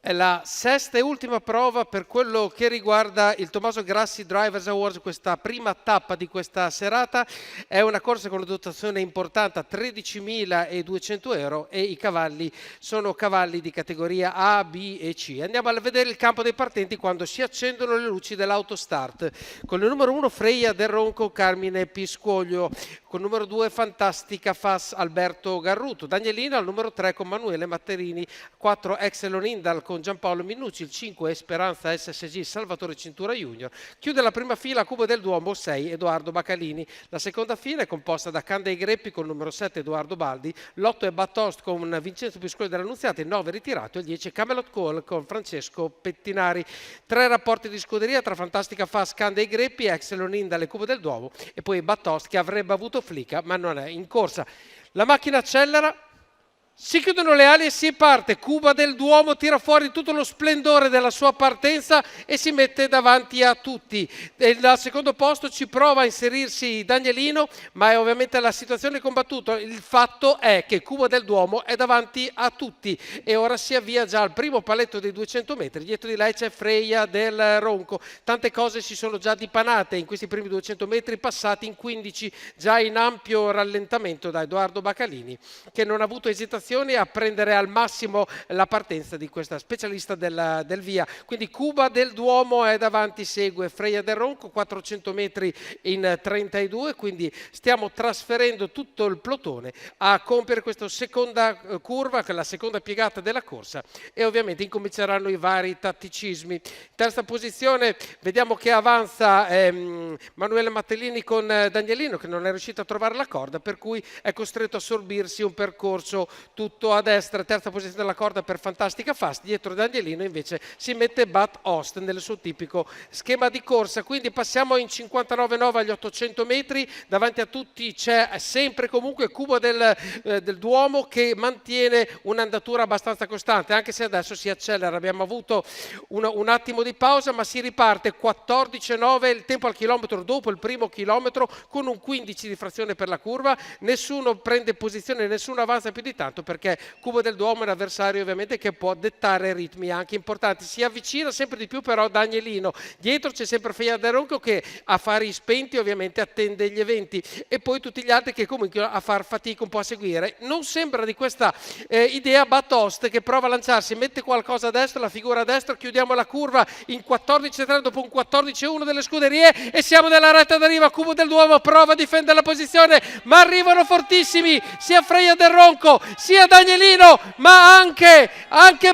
È la sesta e ultima prova per quello che riguarda il Tommaso Grassi Drivers Awards, questa prima tappa di questa serata. È una corsa con una dotazione importante a 13.200 euro e i cavalli sono cavalli di categoria A, B e C. Andiamo a vedere il campo dei partenti quando si accendono le luci dell'autostart. Con il numero 1 Freya del Ronco Carmine Piscuoglio, con il numero 2 Fantastica Fas Alberto Garruto, Danielino al numero 3 con Manuele Matterini, 4 Excelon Indal con Giampaolo Minucci, il 5 Esperanza SSG Salvatore Cintura Junior. Chiude la prima fila Cubo del Duomo 6 Edoardo Bacalini. La seconda fila è composta da Candei Greppi con il numero 7 Edoardo Baldi, l'8 è Battost con Vincenzo Piscoli dell'Annunziata, il 9 ritirato e il 10 Camelot Call con Francesco Pettinari. 3 rapporti di scuderia tra Fantastica Fas, Candei Greppi, Excelon Indal e Cubo del Duomo e poi Battost che avrebbe avuto Flica ma non è in corsa. La macchina accelera. Si chiudono le ali e si parte. Cuba del Duomo tira fuori tutto lo splendore della sua partenza e si mette davanti a tutti. Al secondo posto ci prova a inserirsi Danielino, ma è ovviamente la situazione combattuta. Il fatto è che Cuba del Duomo è davanti a tutti e ora si avvia già al primo paletto dei 200 metri. Dietro di lei c'è Freya del Ronco. Tante cose si sono già dipanate in questi primi 200 metri, passati in 15, già in ampio rallentamento da Edoardo Bacalini, che non ha avuto esitazione a prendere al massimo la partenza di questa specialista del via. Quindi Cuba del Duomo è davanti, segue Freya del Ronco, 400 metri in 32, quindi stiamo trasferendo tutto il plotone a compiere questa seconda curva, che è la seconda piegata della corsa, e ovviamente incominceranno i vari tatticismi. Terza posizione, vediamo che avanza Manuele Mattellini con Danielino, che non è riuscito a trovare la corda, per cui è costretto a sorbirsi un percorso tutto a destra. Terza posizione della corda per Fantastica Fast. Dietro Danielino invece si mette Bat Ost nel suo tipico schema di corsa. Quindi passiamo in 59,9 agli 800 metri. Davanti a tutti c'è sempre comunque Cubo del Duomo, che mantiene un'andatura abbastanza costante, anche se adesso si accelera. Abbiamo avuto un attimo di pausa, ma si riparte. 14,9 il tempo al chilometro dopo il primo chilometro, con un 15 di frazione per la curva. Nessuno prende posizione, nessuno avanza più di tanto, perché Cubo del Duomo è un avversario ovviamente che può dettare ritmi anche importanti. Si avvicina sempre di più però Danielino. Dietro c'è sempre Freya del Ronco, che a fari spenti ovviamente attende gli eventi, e poi tutti gli altri che comunque a far fatica un po' a seguire. Non sembra di questa idea Batost, che prova a lanciarsi, mette qualcosa a destra, la figura a destra. Chiudiamo la curva in 14,3 dopo un 14,1 delle scuderie e siamo nella retta d'arriva. Cubo del Duomo prova a difendere la posizione, ma arrivano fortissimi sia Freya del Ronco sia Danielino, ma anche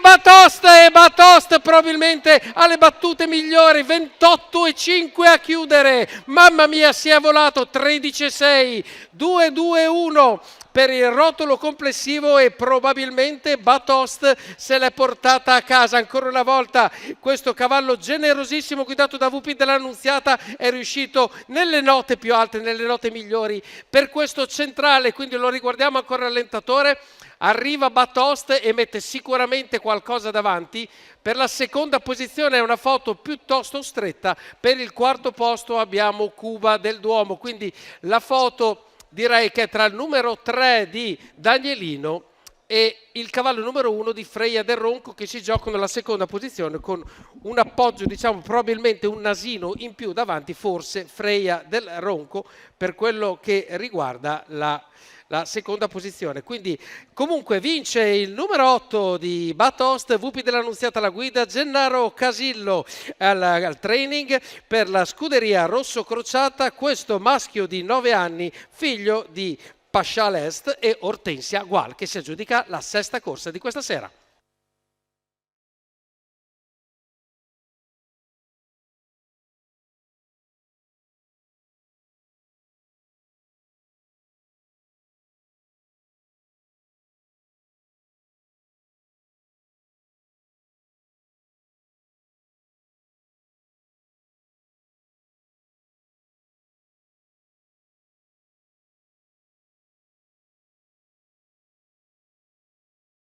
Batost, e Batost probabilmente ha le battute migliori. 28,5 a chiudere, mamma mia, si è volato. 13,6, 2,2,1 per il rotolo complessivo, e probabilmente Batost se l'è portata a casa. Ancora una volta questo cavallo generosissimo guidato da VP dell'Annunziata è riuscito nelle note più alte, nelle note migliori per questo centrale. Quindi lo riguardiamo ancora al rallentatore. Arriva Batost e mette sicuramente qualcosa davanti. Per la seconda posizione è una foto piuttosto stretta. Per il quarto posto abbiamo Cuba del Duomo. Quindi la foto direi che è tra il numero 3 di Danielino e il cavallo numero 1 di Freya del Ronco, che si giocano la seconda posizione con un appoggio, diciamo probabilmente un nasino in più davanti, forse Freya del Ronco per quello che riguarda la seconda posizione. Quindi comunque vince il numero 8 di Batost, VP dell'Annunziata alla guida, Gennaro Casillo al training per la scuderia Rosso Crociata, questo maschio di 9 anni, figlio di Pascial Est e Ortensia Gual, che si aggiudica la sesta corsa di questa sera.